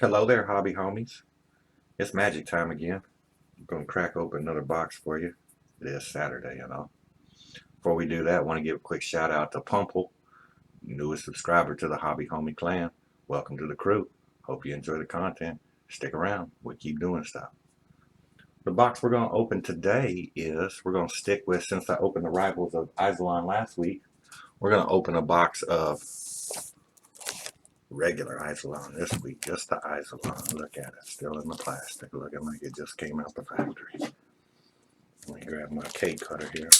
Hello there, hobby homies. It's magic time again. I'm going to crack open another box for you. It is Saturday, you know. Before we do that, I want to give a quick shout out to Pumple, newest subscriber to the Hobby Homie clan. Welcome to the crew. Hope you enjoy the content. Stick around. We'll keep doing stuff. The box we're going to open today is, we're going to stick with, since I opened the Rivals of Ixalan last week, we're going to open a box of regular Ixalan this week, just the Ixalan. Look at it, still in the plastic, looking like it just came out the factory. Let me grab my cake cutter here.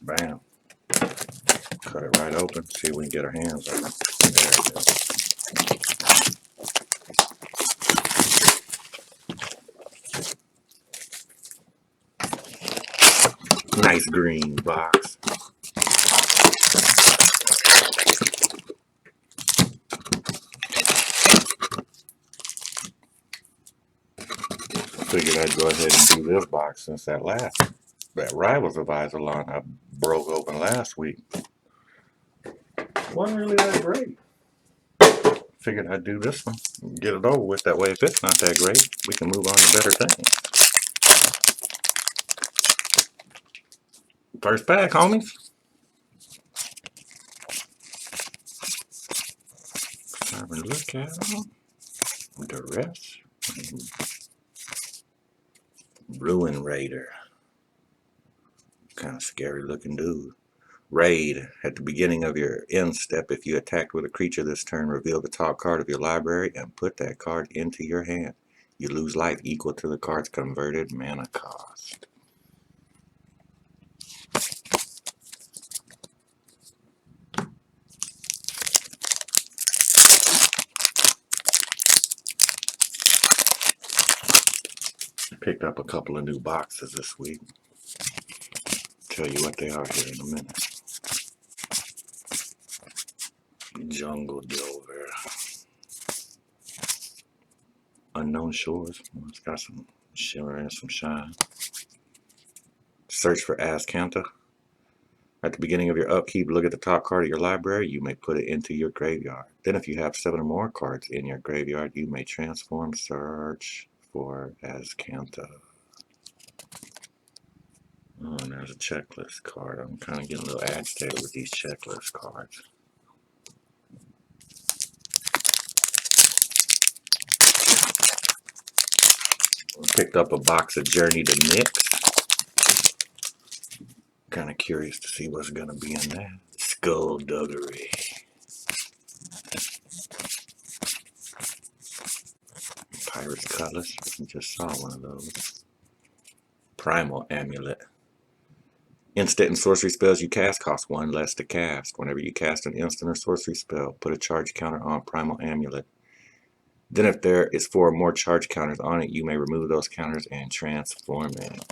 Bam. Cut it right open, see if we can get our hands on it. There it is. Nice green box. Figured I'd go ahead and do this box since that Rivals of Ixalan I broke open last week wasn't really that great. Figured I'd do this one and get it over with. That way, if it's not that great, we can move on to better things. First pack, homies. Have a look at them. Duress. Ruin Raider. Kind of scary looking dude. Raid. At the beginning of your end step, if you attacked with a creature this turn, reveal the top card of your library and put that card into your hand. You lose life equal to the card's converted mana cost. Picked up a couple of new boxes this week. Tell you what they are here in a minute. Jungle Delver. Unknown Shores. Well, it's got some shimmer and some shine. Search for Azcanta. At the beginning of your upkeep, look at the top card of your library. You may put it into your graveyard. Then if you have 7 or more cards in your graveyard, you may transform Search for Azcanta. Oh, and there's a checklist card. I'm kind of getting a little agitated with these checklist cards. Picked up a box of Journey to Nyx. Kind of curious to see what's going to be in that. Skullduggery. Pirate's Cutlass. I just saw one of those. Primal Amulet. Instant and sorcery spells you cast cost 1 less to cast. Whenever you cast an instant or sorcery spell, put a charge counter on Primal Amulet. Then if there is 4 or more charge counters on it, you may remove those counters and transform it.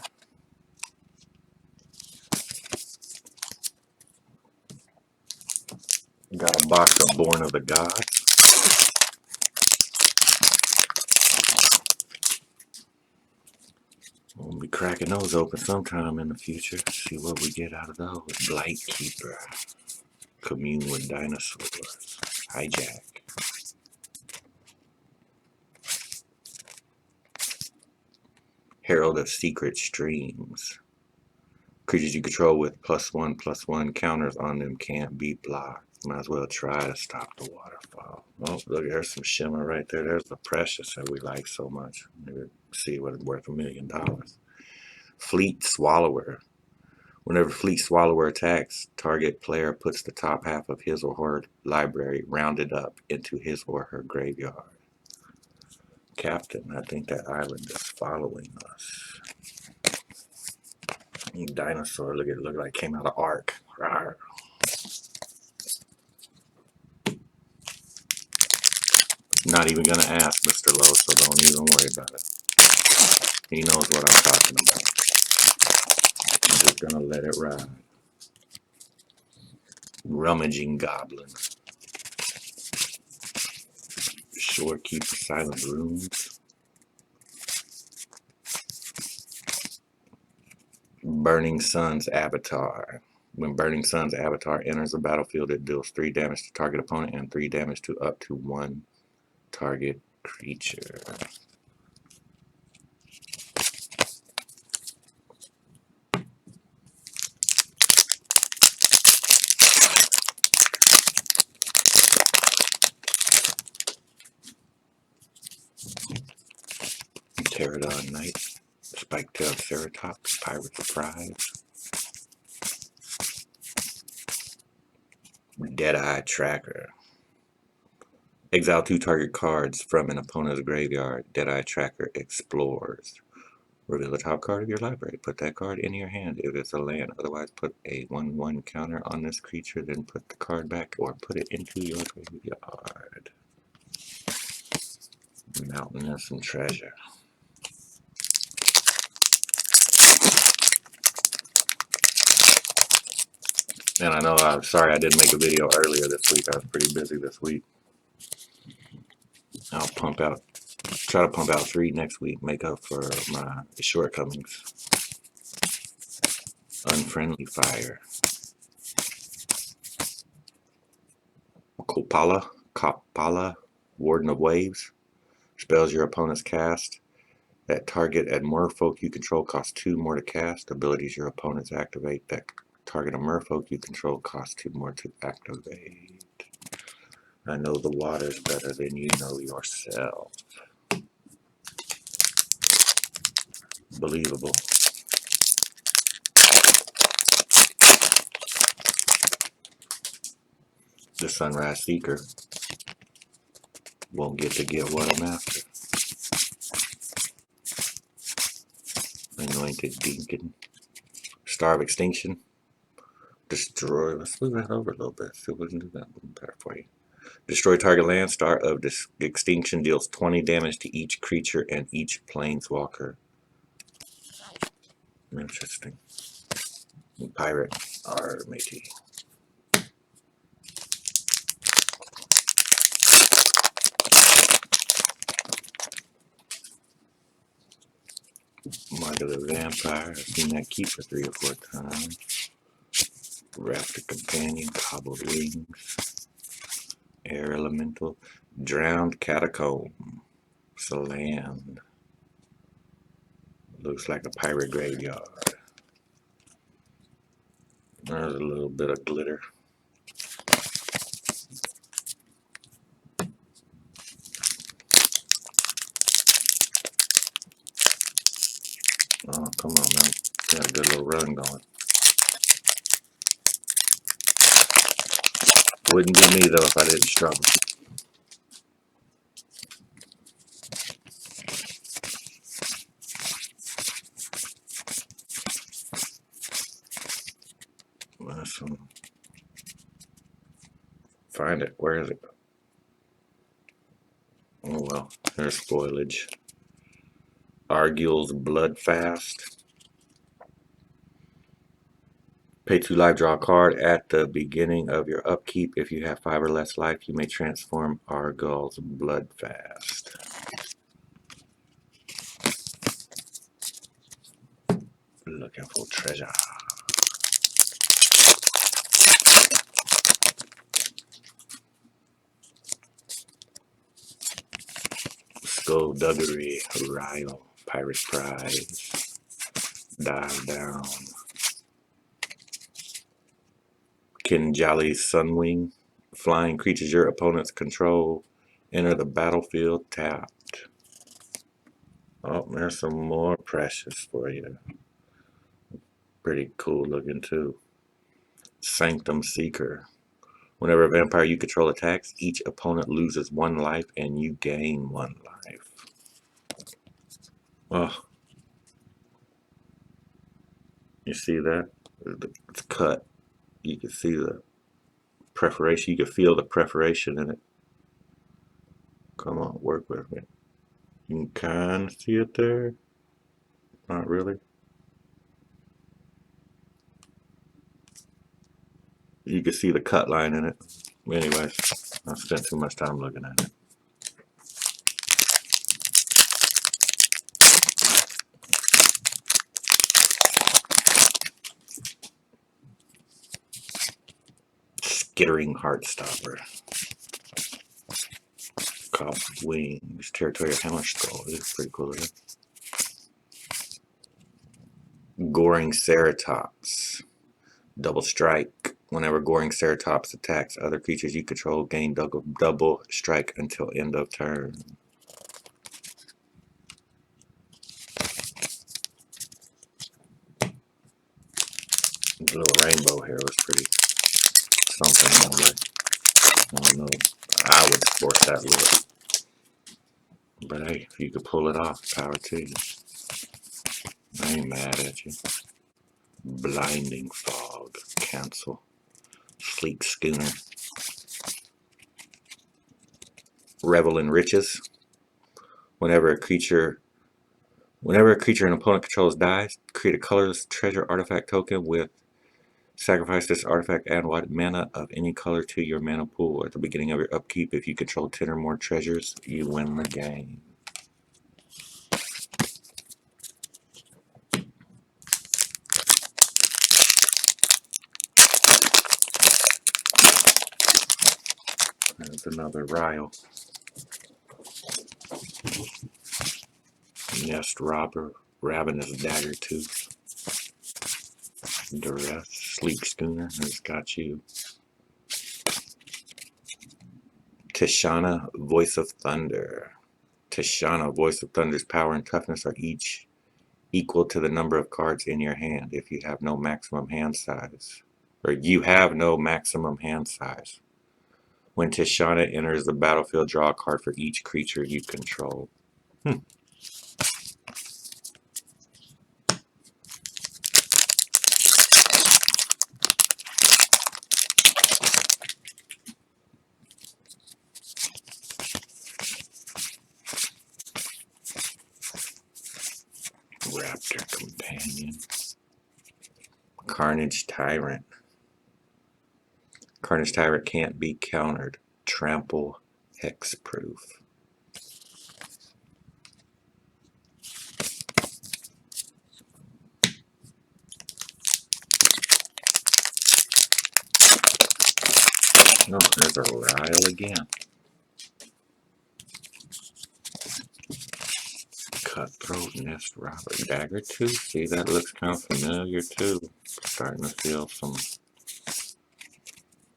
Got a box of Born of the Gods. We'll be cracking those open sometime in the future. See what we get out of those. Blightkeeper. Commune with Dinosaurs. Hijack. Herald of Secret Streams. Creatures you control with +1/+1 counters on them can't be blocked. Might as well try to stop the waterfall. Oh, look, there's some shimmer right there. There's the precious that we like so much. Maybe see what it's worth $1 million. Fleet Swallower. Whenever Fleet Swallower attacks, target player puts the top half of his or her library rounded up into his or her graveyard. Captain, I think that island is following us. Dinosaur, look at it, look like it came out of Ark. Rawr. Not even gonna ask Mr. Lowe, so don't even worry about it. He knows what I'm talking about. I'm just gonna let it ride. Rummaging Goblin. Shorekeeper Silent Runes. Burning Sun's Avatar. When Burning Sun's avatar enters the battlefield, it deals 3 damage to target opponent and 3 damage to up to 1 target creature. Pterodon Knight, Spiketail Ceratops, Pirate's Prize, Deadeye Tracker. Exile 2 target cards from an opponent's graveyard. Deadeye Tracker explores. Reveal the top card of your library. Put that card in your hand if it's a land. Otherwise, put a 1/1 counter on this creature, then put the card back or put it into your graveyard. Mountain of some treasure. And I know, I'm sorry I didn't make a video earlier this week. I was pretty busy this week. I'll try to pump out 3 next week, make up for my shortcomings. Unfriendly Fire. Kopala, Warden of Waves. Spells your opponent's cast that target at merfolk you control cost 2 more to cast. Abilities your opponents activate that target a merfolk you control cost 2 more to activate. I know the waters better than you know yourself. Believable. The Sunrise Seeker won't get to get what I'm after. Anointed Deacon. Star of Extinction. Destroy. Let's move that over a little bit. See if we can do that a little better for you. Destroy target land. Star of Extinction deals 20 damage to each creature and each planeswalker. Interesting. Pirate Armity. Market Vampire. I've seen that keeper 3 or 4 times. Raptor Companion. Cobbled Wings. Air Elemental. Drowned Catacomb. It's a land. Looks like a pirate graveyard. There's a little bit of glitter. Oh, come on, man. Got a good little run going. Wouldn't be me, though, if I didn't struggle. Awesome. Find it. Where is it? Oh, well. There's spoilage. Arguel's Bloodfast. Pay 2 life, draw a card at the beginning of your upkeep. If you have 5 or less life, you may transform Arguel's Bloodfast. Looking for treasure. Skullduggery, Rival, Pirate's Prize, Dive Down, Kinjalli Sunwing, flying creatures your opponents control, enter the battlefield tapped. Oh, there's some more precious for you. Pretty cool looking too. Sanctum Seeker. Whenever a vampire you control attacks, each opponent loses 1 life and you gain 1 life. Oh, you see that? It's cut. You can see the preparation. You can feel the preparation in it. Come on, work with me. You can kind of see it there. Not really. You can see the cut line in it. Anyways, I spent too much time looking at it. Goring Heartstopper. Cop Wings. Territorial Hammer Skull. This is pretty cool. Goring Ceratops. Double strike. Whenever Goring Ceratops attacks other creatures you control, gain double strike until end of turn. The little rainbow here was pretty something. I don't know. I would sport that look. But hey, if you could pull it off, power to you. I ain't mad at you. Blinding Fog. Cancel. Sleek Schooner. Revel in Riches. Whenever a creature an opponent controls dies, create a colorless treasure artifact token with sacrifice this artifact, add 1 mana of any color to your mana pool. At the beginning of your upkeep, if you control 10 or more treasures, you win the game. There's another Ryle. Nest Robber. Ravenous Daggertooth. Duress. Sleek Schooner has got you. Tishana, Voice of Thunder. Tishana, Voice of Thunder's power and toughness are each equal to the number of cards in your hand if you have no maximum hand size. Or you have no maximum hand size. When Tishana enters the battlefield, draw a card for each creature you control. Raptor Companion. Carnage Tyrant. Carnage Tyrant can't be countered. Trample Hexproof. Oh, there's a Ryle again. Cutthroat, Nest Robber, Daggertooth. See, that looks kind of familiar too. Starting to feel some,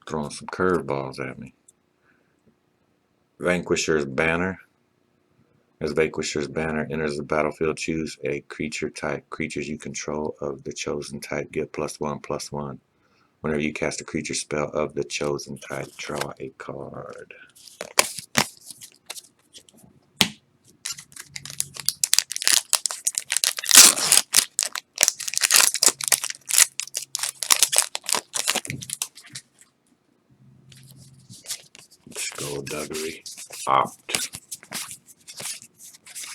throwing some curveballs at me. Vanquisher's Banner. As Vanquisher's Banner enters the battlefield, choose a creature type. Creatures you control of the chosen type get +1/+1. Whenever you cast a creature spell of the chosen type, draw a card. Skullduggery. Opt.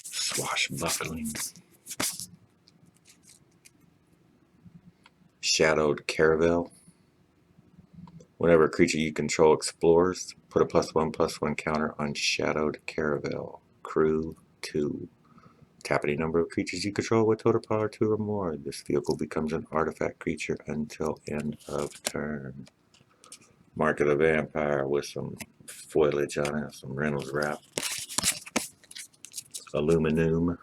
Swashbuckling. Shadowed Caravel. Whenever a creature you control explores, put a +1/+1 counter on Shadowed Caravel. Crew 2. Tap any number of creatures you control with total power 2 or more. This vehicle becomes an artifact creature until end of turn. Mark of the Vampire with some foliage on it, some Reynolds wrap. Aluminum.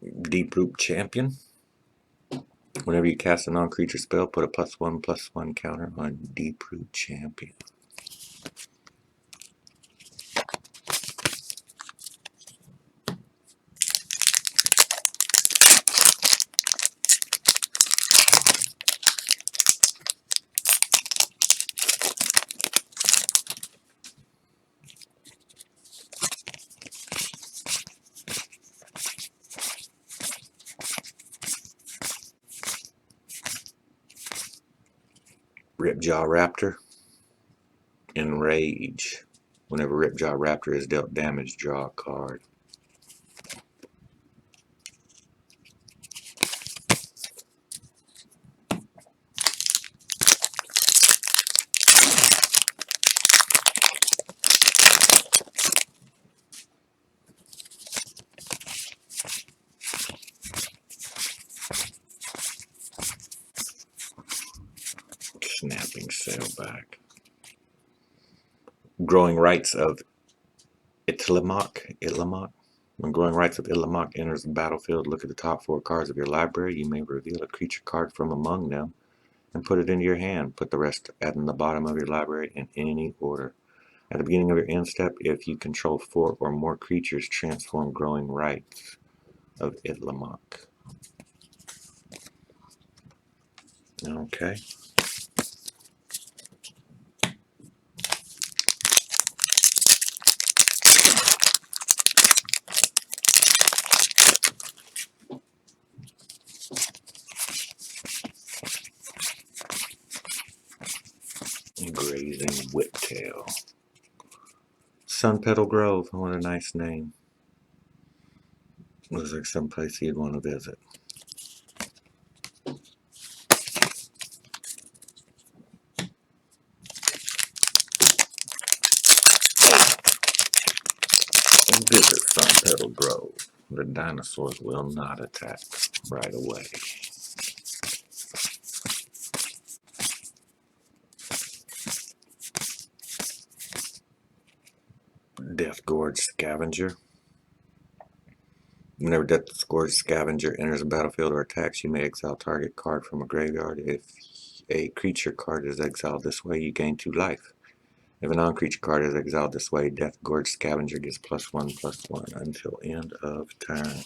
Deeproot Champion. Whenever you cast a non-creature spell, put a +1/+1 counter on Deeproot Champion. Ripjaw Raptor. Enrage. Whenever Ripjaw Raptor is dealt damage, draw a card. Snapping Sailback. Growing Rites of Itlimoc. When Growing Rites of Itlimoc enters the battlefield, look at the top 4 cards of your library. You may reveal a creature card from among them and put it into your hand. Put the rest at the bottom of your library in any order. At the beginning of your end step, if you control 4 or more creatures, transform Growing Rites of Itlimoc. Okay. Grazing Whiptail. Sunpetal Grove, what a nice name. Looks like someplace you'd want to visit. Visit Sunpetal Grove. The dinosaurs will not attack right away. Deathgorge Scavenger. Whenever Deathgorge Scavenger enters a battlefield or attacks, you may exile target card from a graveyard. If a creature card is exiled this way, you gain 2 life. If a non-creature card is exiled this way, Deathgorge Scavenger gets +1/+1 until end of turn.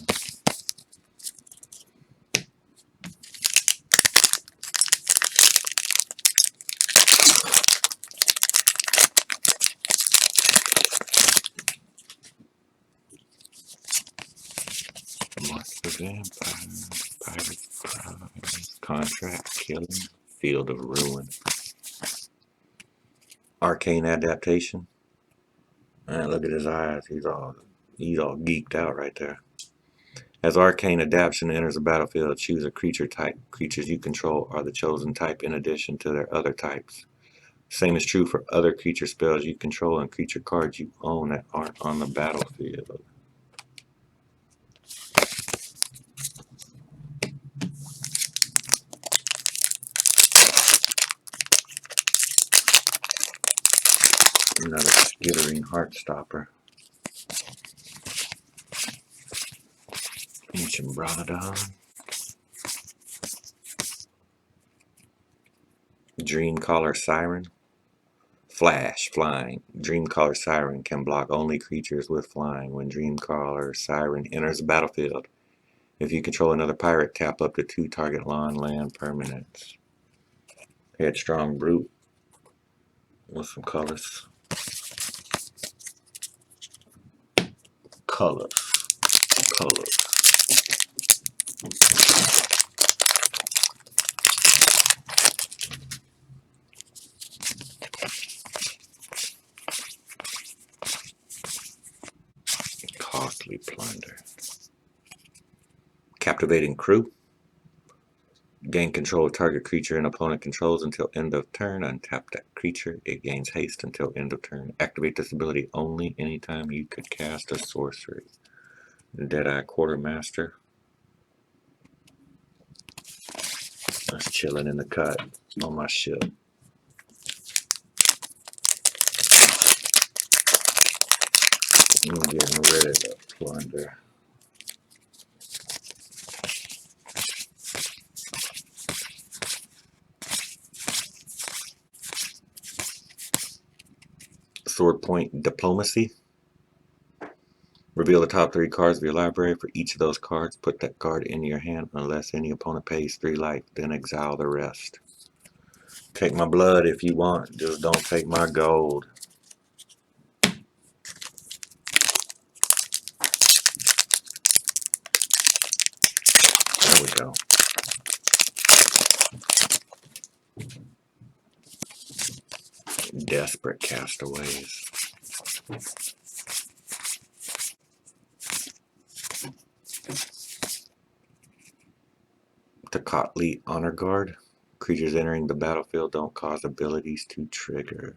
Monster Vampire, Pirate Prize, Contract Killing, Field of Ruin. Arcane Adaptation. Man, look at his eyes. He's all geeked out right there. As Arcane Adaptation enters the battlefield, choose a creature type. Creatures you control are the chosen type in addition to their other types. Same is true for other creature spells you control and creature cards you own that aren't on the battlefield. Another skittering Heartstopper. Ancient Bravadon. Dreamcaller Siren. Flash, flying. Dreamcaller Siren can block only creatures with flying. When Dreamcaller Siren enters the battlefield, if you control another pirate, tap up to 2 target land permanents. Headstrong Brute with some colors. Colors. Costly Plunder. Captivating Crew. Gain control of target creature an opponent controls until end of turn. Untap that creature. It gains haste until end of turn. Activate this ability only anytime you could cast a sorcery. Deadeye Quartermaster. Just chilling in the cut on my ship. I'm getting rid of the plunder. Sword Point Diplomacy. Reveal the top 3 cards of your library. For each of those cards, put that card in your hand unless any opponent pays 3 life, then exile the rest. Take my blood if you want, just don't take my gold. There we go. Desperate Castaways. Tocatli Honor Guard. Creatures entering the battlefield don't cause abilities to trigger.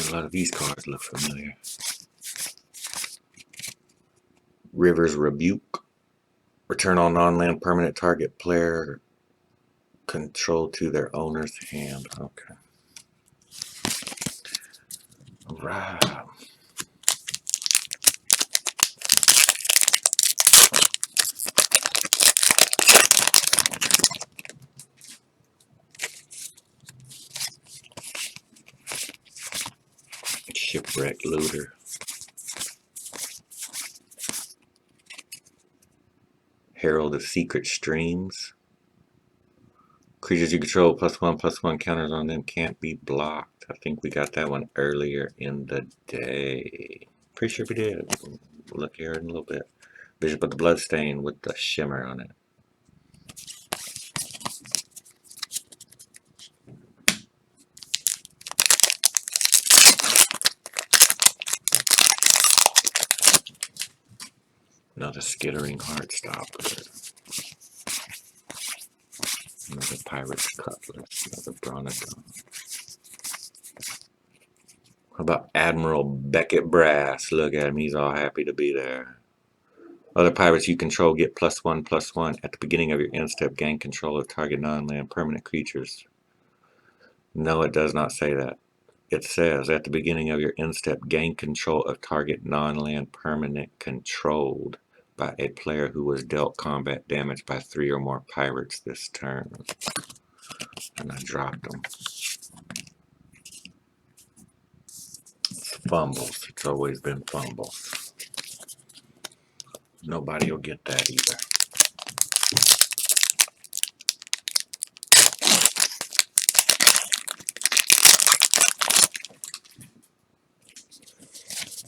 A lot of these cards look familiar. River's Rebuke. Return all non-land permanent target player control to their owner's hand. Okay. Alright. Shipwreck Looter. Herald of Secret Streams. Creatures you control +1/+1 counters on them can't be blocked. I think we got that one earlier in the day. Pretty sure we did. We'll look here in a little bit. Bishop of the Bloodstain with the shimmer on it. Another Skittering Heartstopper. Another Pirate's Cutlass. Another Bronodon. How about Admiral Beckett Brass? Look at him. He's all happy to be there. Other pirates you control get +1/+1 at the beginning of your end step. Gain control of target non-land permanent creatures. No, it does not say that. It says at the beginning of your end step, gain control of target non-land permanent controlled by a player who was dealt combat damage by 3 or more pirates this turn. And I dropped them. It's fumbles. It's always been fumbles. Nobody will get that either.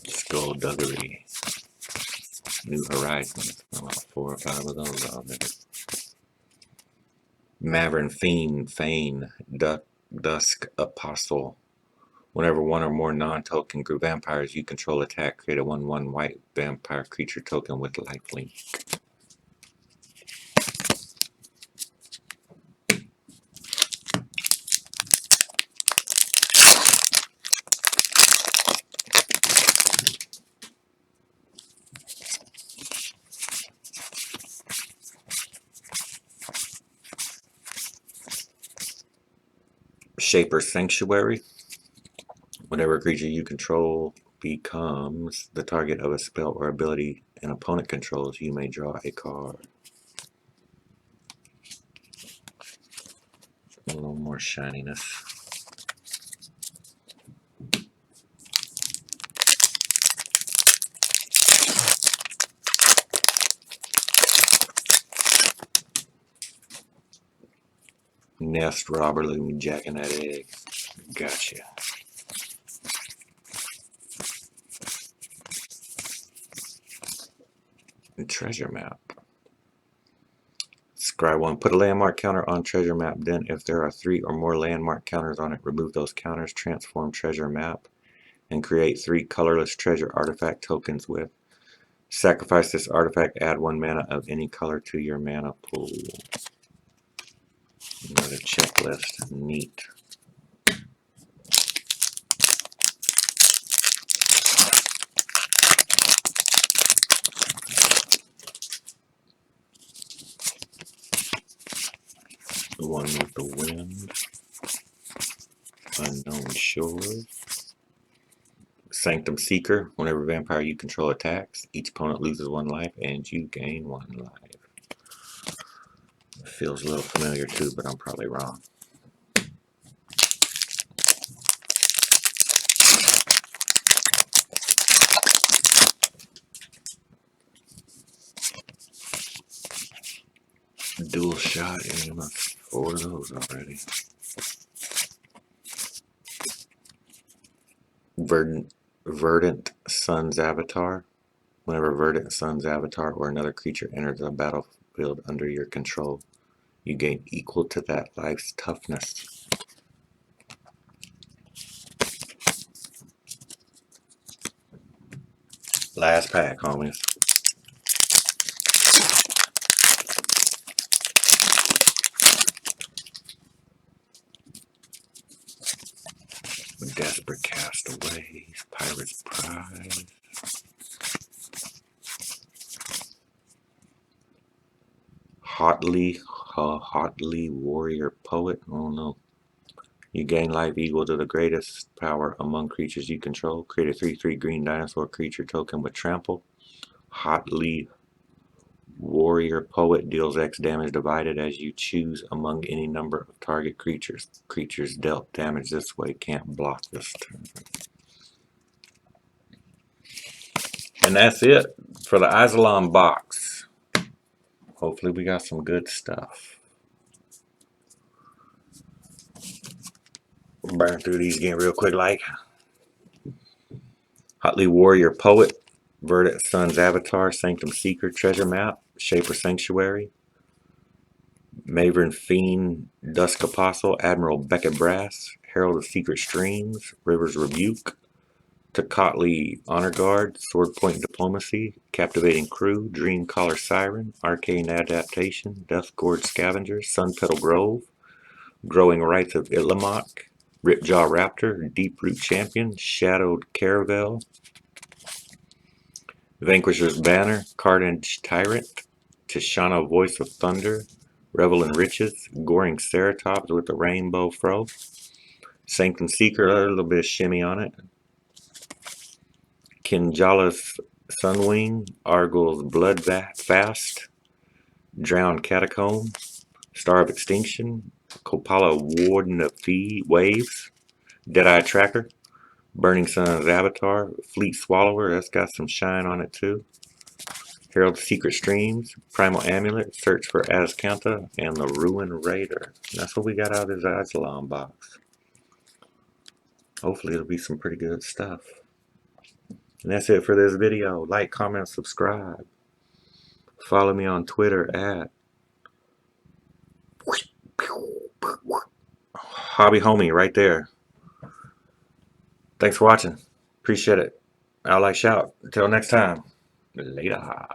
Skullduggery. New Horizons. About 4 or 5 of those already. Mavern Fiend, Fane, Dusk Apostle. Whenever one or more non-token group vampires you control attack, create a 1/1 white vampire creature token with lifelink. Shaper Sanctuary. Whenever creature you control becomes the target of a spell or ability an opponent controls, you may draw a card. A little more shininess. Nest Robber, look at me jacking that egg. Gotcha. And treasure map. Scry 1. Put a landmark counter on treasure map. Then, if there are 3 or more landmark counters on it, remove those counters, transform treasure map, and create 3 colorless treasure artifact tokens with. Sacrifice this artifact, add 1 mana of any color to your mana pool. Another checklist. Neat. The one with the wind. Unknown Shores. Sanctum Seeker. Whenever vampire you control attacks, each opponent loses 1 life and you gain 1 life. It feels a little familiar too, but I'm probably wrong. Dual shot aim. 4 of those already. Verdant Sun's Avatar. Whenever Verdant Sun's Avatar or another creature enters a battlefield under your control, you gain equal to that life's toughness. Last pack, homies. Desperate Castaways, Pirate's Prize. Hotly Warrior Poet. I don't know. You gain life equal to the greatest power among creatures you control. Create a 3/3 green dinosaur creature token with trample. Hotly Warrior Poet deals X damage divided as you choose among any number of target creatures. Creatures dealt damage this way can't block this turn. And that's it for the Ixalan box. Hopefully we got some good stuff. Burn through these again real quick like. Hotly Warrior Poet, Verdant Sun's Avatar, Sanctum Seeker Treasure Map, Shaper Sanctuary, Maven Fiend, Dusk Apostle, Admiral Beckett Brass, Herald of Secret Streams, River's Rebuke, Tocatli Honor Guard, Sword Point Diplomacy, Captivating Crew, Dreamcaller Siren, Arcane Adaptation, Deathgorge Scavenger, Sunpetal Grove, Growing Rites of Itlimoc, Ripjaw Raptor, Deeproot Champion, Shadowed Caravel, Vanquisher's Banner, Carnage Tyrant, Tishana Voice of Thunder, Revel in Riches, Goring Ceratops with the Rainbow Fro, Sanctum Seeker, a little bit of shimmy on it, Kinjalli's Sunwing, Arguel's Bloodfast, Drowned Catacomb, Star of Extinction, Kopala Warden of Waves, Deadeye Tracker, Burning Sun's Avatar, Fleet Swallower, that's got some shine on it too, Herald Secret Streams, Primal Amulet, Search for Azcanta, and the Ruin Raider. And that's what we got out of this Ixalan box. Hopefully it'll be some pretty good stuff. And that's it for this video. Like, comment, subscribe. Follow me on Twitter at Hobby Homie right there. Thanks for watching. Appreciate it. I'll like shout. Until next time. Later.